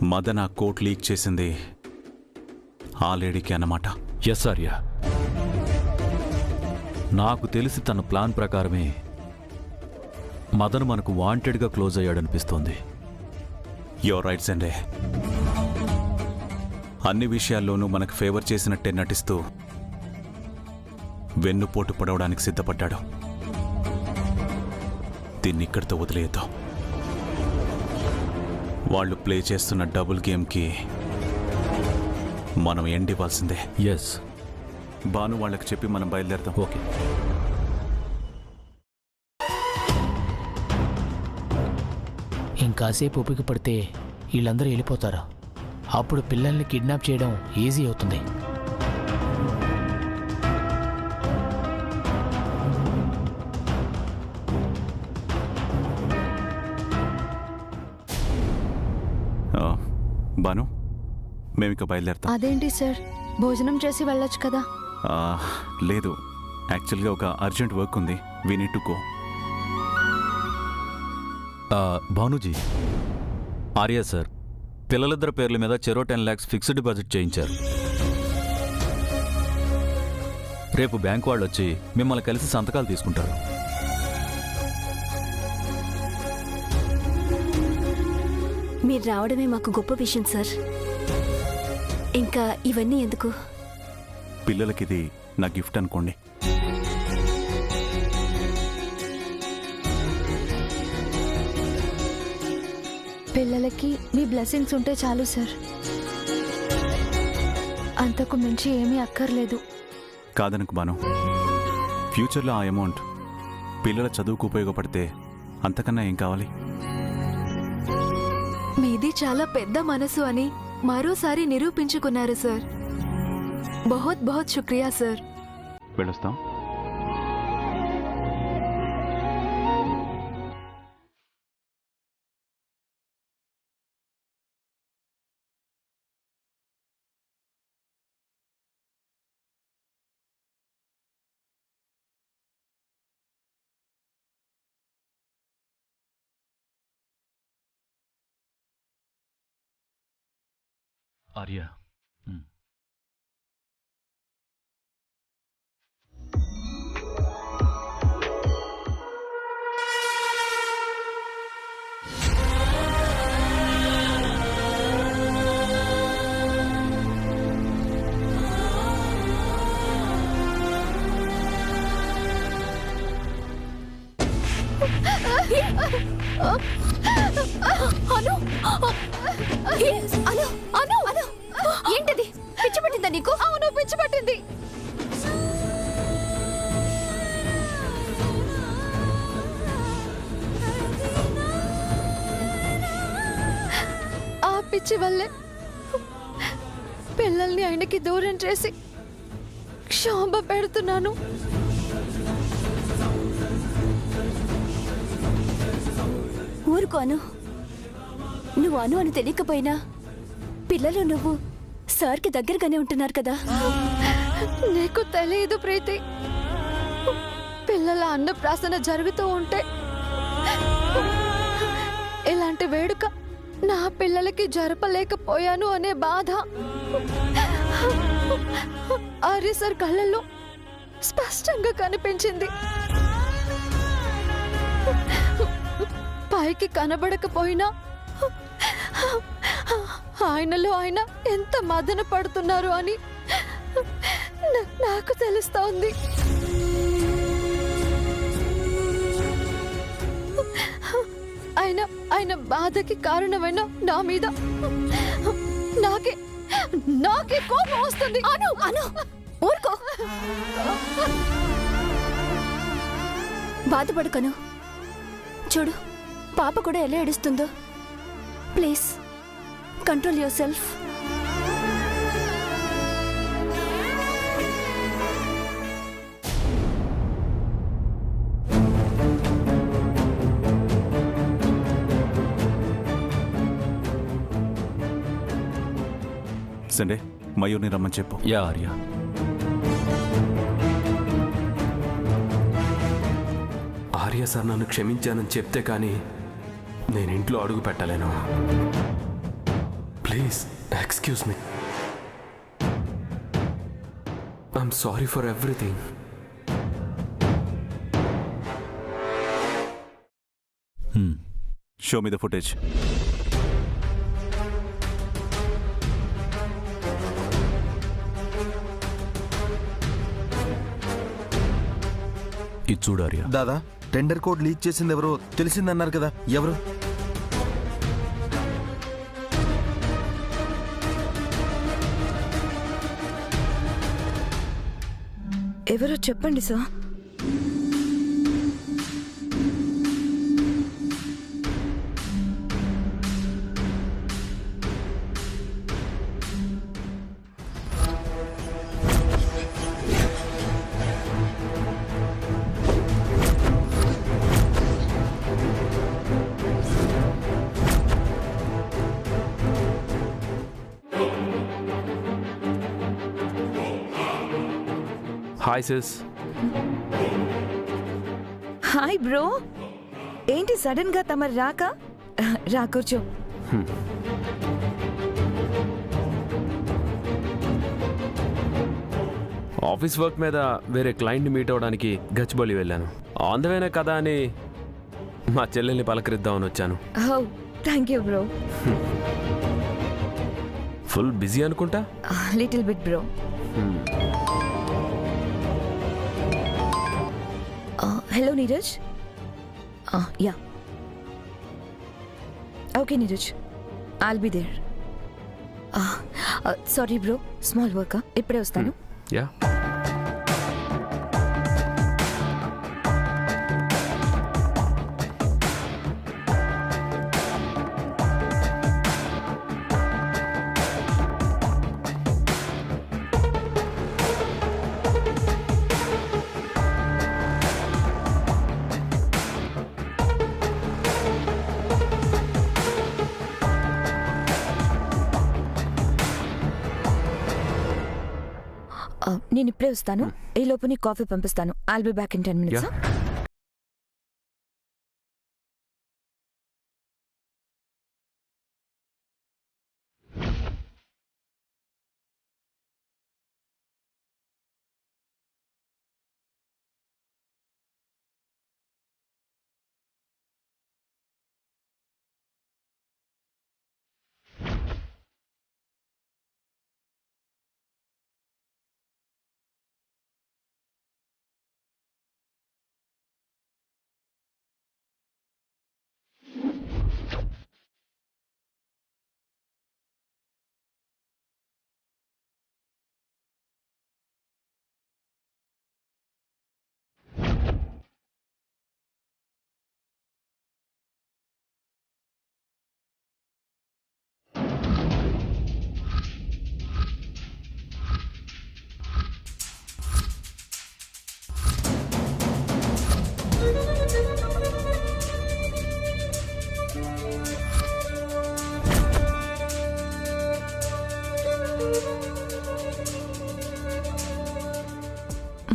మదన్ ఆ coat leak చేసింది ఆ లేడీకి అన్నమాట. ఎస్ ఆర్య, నాకు తెలిసి తన ప్లాన్ ప్రకారమే మదన్ మనకు వాంటెడ్గా క్లోజ్ అయ్యాడనిపిస్తోంది. Your right Sunday. అన్ని విషయాల్లోనూ మనకు ఫేవర్ చేసినట్టే నటిస్తూ వెన్నుపోటు పడవడానికి సిద్ధపడ్డాడు. దీన్ని ఇక్కడితో వదిలేద్దాం. వాళ్ళు ప్లే చేస్తున్న డబుల్ గేమ్కి మనం ఎండ్ ఇవ్వాల్సిందే. ఎస్, భాను వాళ్ళకి చెప్పి మనం బయలుదేరదాం. ఓకే. ఇంకాసేపు ఓపిక పడితే వీళ్ళందరూ వెళ్ళిపోతారా? అప్పుడు పిల్లల్ని కిడ్నాప్ చేయడం ఈజీ అవుతుంది. భాను, మేమిక బయలుదేరతాం. అదేంటి సార్, భోజనం చేసి వెళ్ళొచ్చు కదా? లేదు, యాక్చువల్గా ఒక అర్జెంట్ వర్క్ ఉంది. We need to go. Bhanuji, Arya sir పిల్లలిద్దరి పేర్ల మీద చెరో 10 lakhs ఫిక్స్డ్ డిపాజిట్ చేయించారు. రేపు బ్యాంక్ వాళ్ళు వచ్చి మిమ్మల్ని కలిసి సంతకాలు తీసుకుంటారు. మీరు రావడమే మాకు గొప్ప విషయం సార్. ఇంకా ఇవన్నీ ఎందుకు? పిల్లలకిది నా గిఫ్ట్ అనుకోండి. పిల్లలకి మీ బ్లెస్సింగ్స్ ఉంటే చాలు సార్, అంతకు మించి ఏమీ అక్కర్లేదు. కాదనుకు భాను, ఫ్యూచర్లో ఆ అమౌంట్ పిల్లల చదువుకు ఉపయోగపడితే అంతకన్నా ఏం కావాలి? మీది చాలా పెద్ద మనసు అని మరోసారి నిరూపించుకున్నారు సార్. బహుత్ బహుత్ శుక్రియా సార్. వెళ్ళొస్తాం. ఆర్య, ఏంటది? పిచ్చి పట్టిందా నీకు? అవును, పిచ్చి పట్టింది. ఆ పిచ్చి వల్లే పిల్లల్ని ఆయనకి దూరం చేసి క్షోభ పెడుతున్నాను. ఊరుకో అను. నువ్వు అను అని తెలియకపోయినా పిల్లలు నువ్వు సార్కి దగ్గరగానే ఉంటున్నారు కదా. నీకు తెలియదు ప్రీతి, పిల్లల అన్నప్రాసన జరుగుతూ ఉంటే ఇలాంటి వేడుక నా పిల్లలకి జరపలేకపోయాను అనే బాధ ఆర్య సార్ కళ్ళల్లో స్పష్టంగా కనిపించింది. పైకి కనబడకపోయినా ఆయనలో ఆయన ఎంత మదన పడుతున్నారు అని నాకు తెలుస్తోంది. ఆయన బాధకి కారణమైన నా మీద నాకే కోపం వస్తుంది. అను అను ఊరుకో. బాధపడుకను. చూడు, పాప కూడా ఎలా ఏడుస్తుందో. Please control yourself. Sunday మయూర్ని రమ్మని చెప్పు. యా ఆర్య. ఆర్య సార్ నన్ను క్షమించానని చెప్తే కానీ నేను ఇంట్లో అడుగు పెట్టలేను. Please excuse me. I'm sorry for everything. Show me the footage. ఇది చూడు ఆర్య. దాదా, టెండర్ కోడ్ లీక్ చేసింది ఎవరో తెలిసిందన్నారు కదా, ఎవరు? ఎవరో చెప్పండి sir. Hi sis. Hi bro, ఏంటి సడన్ గా తమరు రాక? రా కూర్చో. ఆఫీస్ వర్క్ మీద వేరే క్లయింట్ని మీట్ అవ్వడానికి గచ్చిబౌలి వెళ్ళాను. ఆన్ ద వేనే కదా అని మా చెల్లెల్ని పలకరిద్దామని వచ్చాను. How thank you bro. Full busy అనుకుంటా. Little bit bro. Hello Neeraj. Yeah okay Neeraj, I'll be there. Sorry bro, small work. ఇప్పుడే వస్తాను. యా. నేను ఇప్పుడే వస్తాను. ఈ లోపు నీ కాఫీ పంపిస్తాను. I'll be back in 10 minutes.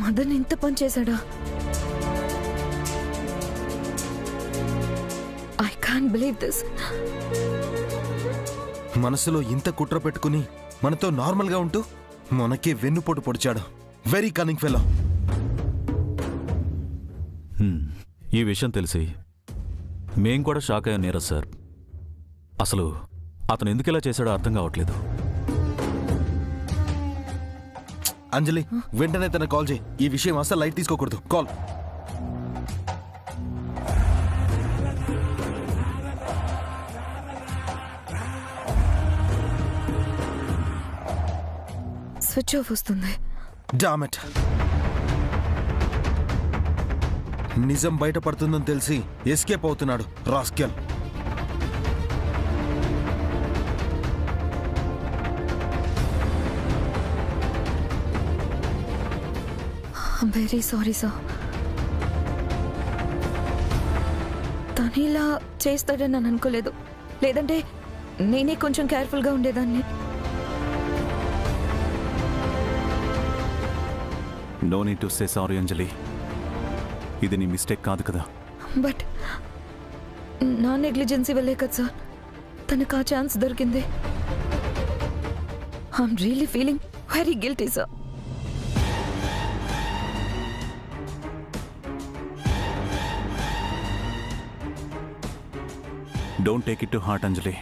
Madan ఇంత పని చేశాడా? I can't believe this. మనసులో ఇంత కుట్ర పెట్టుకుని మనతో నార్మల్ గా ఉంటూ మనకే వెన్నుపోటు పొడిచాడు. Very cunning fellow. ఈ విషయం తెలిసి మేం కూడా షాక్ అయ్యాం నీరజ్ సార్. అసలు అతను ఎందుకు ఇలా చేశాడో అర్థం కావట్లేదు. అంజలి, వెంటనే తన కాల్ చేయి. ఈ విషయం అసలు లైట్ తీసుకోకూడదు. కాల్. స్విచ్ ఆఫ్ వస్తుంది. డామెట్. నిజం బయటపడుతుందని తెలిసి ఎస్కేప్ అవుతున్నాడు రాస్కెల్. Very sorry sir. తను ఇలా చేస్తాడని నేను అనుకోలేదు. లేదంటే నేనే కొంచెం కేర్ఫుల్గా ఉండేదాన్ని. No need to say sorry Anjali. ఇది నీ మిస్టేక్ కాదు కదా. బట్ నా నెగ్లిజెన్సీ వల్లే కదా సార్ తనకు ఆ ఛాన్స్ దొరికింది. I'm really feeling very guilty sir. Don't take it to heart Anjali.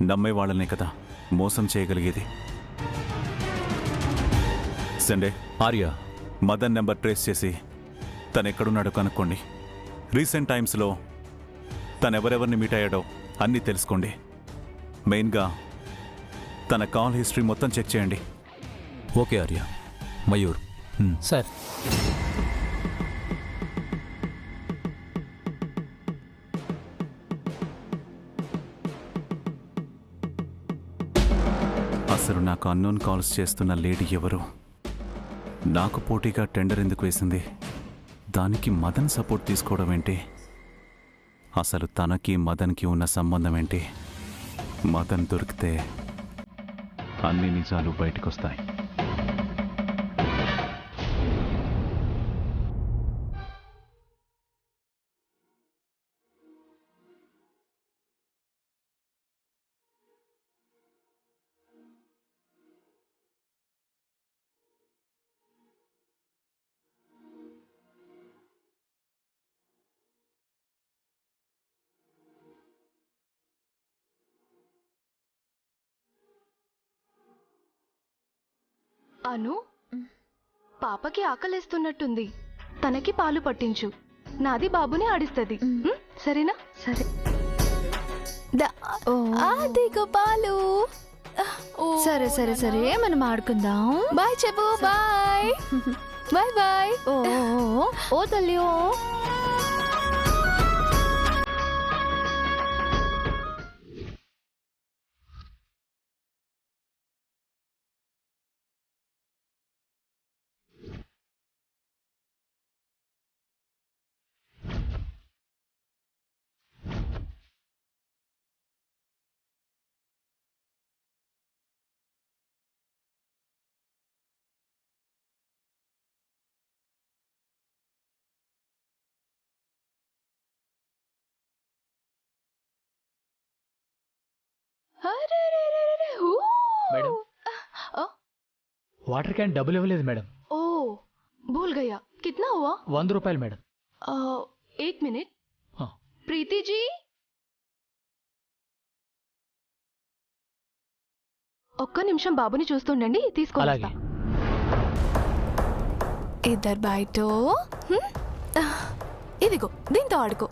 నమ్మే వాళ్ళనే కదా మోసం చేయగలిగేది. Sunday Arya, Madan number trace చేసి తను ఎక్కడున్నాడో కనుక్కోండి. రీసెంట్ టైమ్స్లో తను ఎవరెవరిని మీట్ అయ్యాడో అన్నీ తెలుసుకోండి. మెయిన్గా తన కాల్ హిస్టరీ మొత్తం చెక్ చేయండి. ఓకే ఆర్య. మయూర్. సార్ అసలు నాకు అన్నోన్ కాల్స్ చేస్తున్న లేడీ ఎవరు? నాకు పోటీగా టెండర్ ఎందుకు వేసింది? దానికి మదన్ సపోర్ట్ తీసుకోవడం ఏంటి? అసలు తనకి మదన్కి ఉన్న సంబంధం ఏంటి? మదన్ దొరికితే అన్ని నిజాలు బయటకొస్తాయి. అను, పాపకి ఆకలేస్తున్నట్టుంది. తనకి పాలు పట్టించు. నాది బాబుని ఆడిస్తుంది. సరేనా? సరే. అదిగో పాలు. సరే సరే సరే, మనం ఆడుకుందాం. బాయ్ చెప్పు. Bye bye bye. ఓ తల్లి ఓ. మేడం, వాటర్ క్యాన్ డబ్బులు ఇవ్వలేదు మేడం. ఓ భూల్ గయా. కిतना हुआ? 100 రూపాయలు మేడం. 1 मिनट. हाँ. प्रीति जी, ఒక్క నిమిషం బాబుని చూస్తుండండి. తీసుకొని అలాగే. ఇద్దరు బయట. ఇదిగో దీంతో ఆడుకో.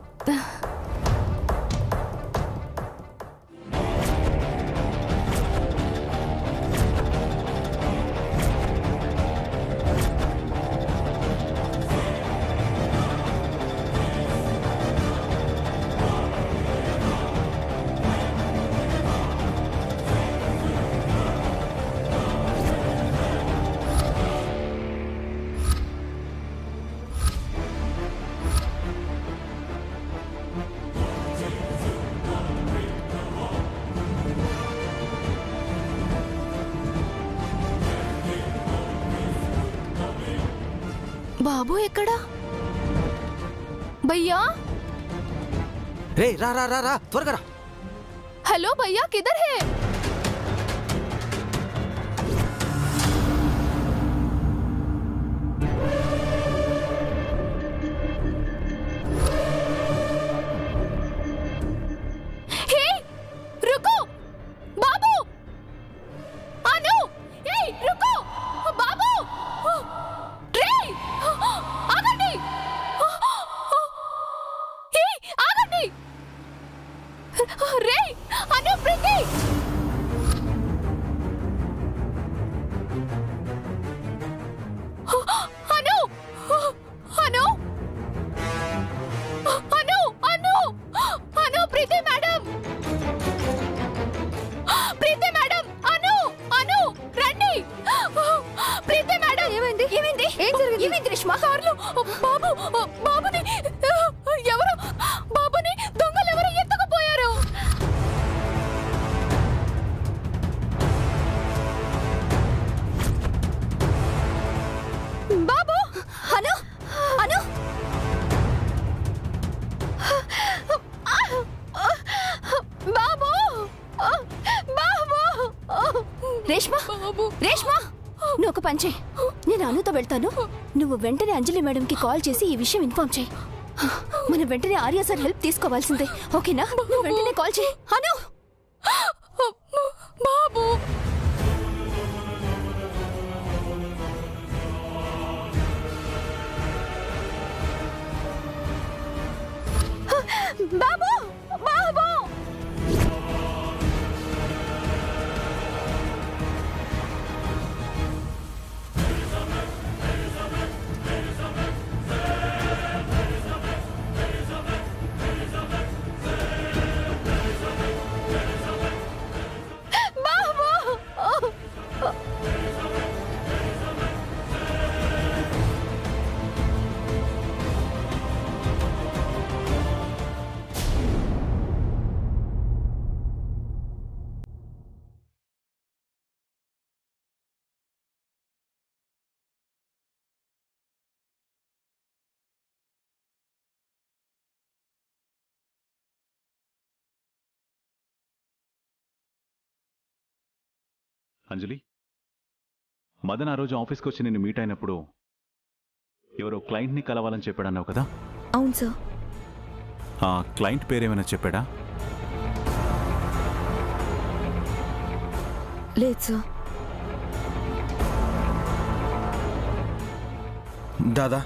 బాబు ఎక్కడా? భయ్యా, రే రా రా రా రా త్వరగా రా. హలో భయ్యా, కిధర్ హే? హే రుకో బాబు. అను, ఏ రుకో బాబు. రే ఆగండి. ఏ ఆగండి. రే అను, ప్రీతి. అను అను అను అను అను ప్రీతి మేడం. ప్రీతి మేడం. అను అను రండి. ప్రీతి మేడం. ఏమైంది ఏమైంది ఏం జరిగింది? ఏమైంది రేష్మా? కార్లు బాబుని ఎవరు బాబుని దొంగలు ఎవరు ఎత్తుకుపోయారు. బాబు. అను అను. బాబు బాబు రేష్మా రేష్మా నువ్వు ఒక పని చేయి, నేను అనుతో వెళ్తాను. నువ్వు వెంటనే అంజలి మేడంకి కాల్ చేసి ఈ విషయం ఇన్ఫార్మ్ చేయి. మనం వెంటనే ఆర్య సార్ హెల్ప్ తీసుకోవాల్సిందే, ఓకేనా? నువ్వు వెంటనే కాల్ చేయి. అను బాబు బాబు బాబు అంజలి, మదన్ ఆ రోజు ఆఫీస్కి వచ్చి నిన్ను మీట్ అయినప్పుడు ఎవరో క్లయింట్ని కలవాలని చెప్పాడన్నావు కదా? అవును సార్. ఆ క్లయింట్ పేరేమైనా చెప్పాడా? లేదు సార్. దాదా,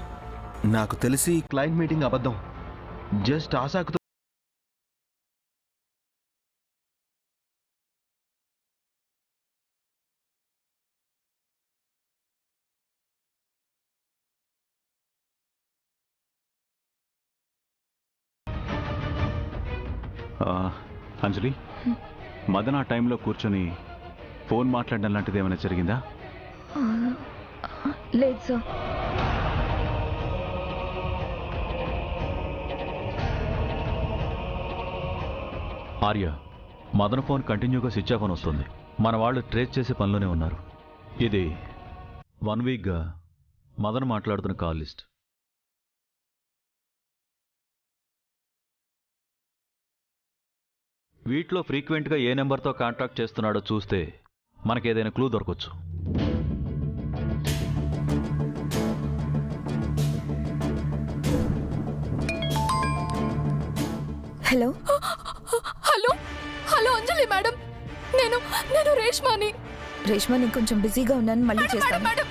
నాకు తెలిసి క్లయింట్ మీటింగ్ అబద్ధం. జస్ట్ ఆశాకుతో అంజలి, మదన్ ఆ టైంలో కూర్చొని ఫోన్ మాట్లాడడం లాంటిది ఏమైనా జరిగిందా? లేదు సార్. ఆర్య, మదన్ ఫోన్ కంటిన్యూగా స్విచ్ ఆఫ్ అని వస్తుంది. మన వాళ్ళు ట్రేస్ చేసే పనిలోనే ఉన్నారు. ఇది 1 వీక్గా మదన్ మాట్లాడుతున్న కాల్ లిస్ట్. వీటిలో ఫ్రీక్వెంట్గా ఏ నెంబర్తో కాంటాక్ట్ చేస్తున్నాడో చూస్తే మనకేదైనా క్లూ దొరకవచ్చు. హలో హలో హలో అంజలి మేడం, నేను నేను రేష్మాని. రేష్మా, నేను కొంచెం బిజీగా ఉన్నాను, మళ్ళీ చేస్తాను. మేడం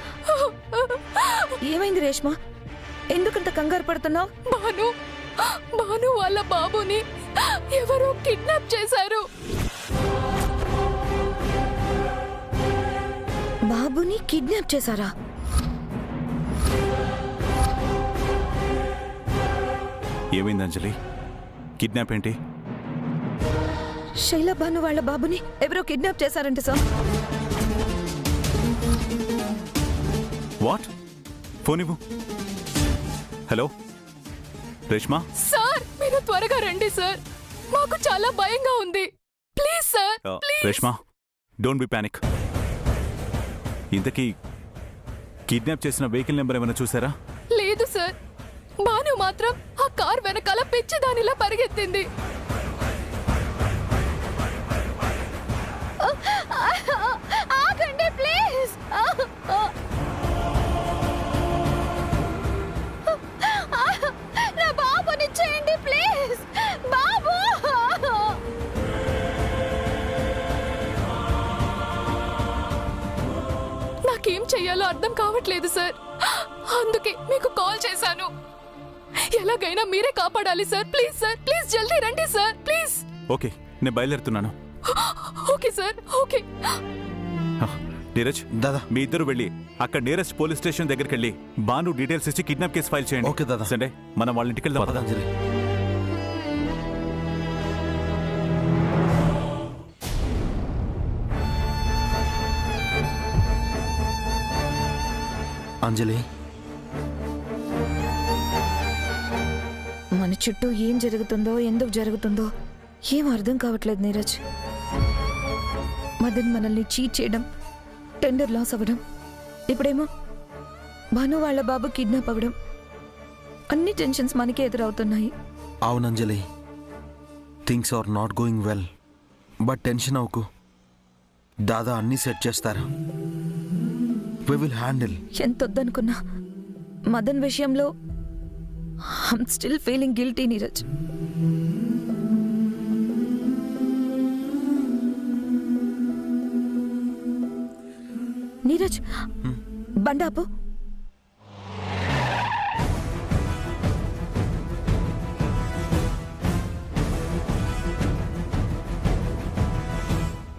ఏమైంది రేష్మా? ఎందుకంత కంగారు పడుతున్నావు? భాను వాళ్ళ బాబుని ఎవరో కిడ్నాప్ చేశారు. బాబుని కిడ్నాప్ చేశారా? ఏమైంది అంజలి? కిడ్నాప్ ఏంటి? శైలా భాను వాళ్ళ బాబుని ఎవరో కిడ్నాప్ చేశారంట సార్. వాట్? ఫోన్ ఇవ్వు. హలో రేష్మా. సార్ మీరు త్వరగా రండి సార్, మాకు చాలా భయంగా ఉంది. Please sir, please. Reshma, don't be panic. ఇంతకీ కిడ్నాప్ చేసిన వెహికల్ నెంబర్ ఏమైనా చూసారా? లేదు సార్, భాను మాత్రం ఆ కార్ వెనకాల పిచ్చిదానిలా పరిగెత్తింది. ఆగండి ప్లీజ్. నా బాబుని చేయండి ప్లీజ్. బాబు, నాకేం చెయ్యాలో అర్థం కావట్లేదు సార్, అందుకే మీకు కాల్ చేశాను. ఎలాగైనా మీరే కాపాడాలి సార్. ప్లీజ్ సార్, ప్లీజ్ జల్దీ రండి సార్, ప్లీజ్. ఓకే, నేను బయలుదేరుతున్నాను. Okay sir, okay. నీరజ్, దాదా, మీ ఇద్దరు వెళ్ళి అక్కడ నియరెస్ట్ పోలీస్ స్టేషన్ దగ్గరికి వెళ్ళి బాను డీటెయిల్స్ ఇచ్చి కిడ్నాప్ కేసు ఫైల్ చేయండి. ఓకే దాదా. సండే మనం వాళ్ళ ఇంటికి వెళ్దాం. అంజలి, అంజలి, మన చుట్టూ ఏం జరుగుతుందో, ఎందుకు జరుగుతుందో ఏం అర్థం కావట్లేదు నీరజ్. మదన్ మనల్ని చీట్ చేయడం, టెండర్ లాస్ అవ్వడం, ఇప్పుడేమో భాను వాళ్ళ బాబు కిడ్నాప్ అవ్వడం, అన్ని టెన్షన్స్ మనకే ఎదురవుతున్నాయి. అవునంజలి, things are not going well. But tension అవ్వకు. దాదా అన్నీ సెట్ చేస్తారు. We will handle. ఎంత వద్దనుకున్నా మదన్ విషయంలో I'm still feeling guilty Neeraj. Neeraj బండాపు.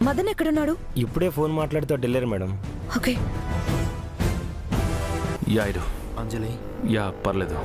మదన్ ఎక్కడున్నాడు? ఇప్పుడే ఫోన్ మాట్లాడుతూ వెళ్ళారు మేడం. ఓకే. యా ఇడు. అంజలి యా పర్లేదు.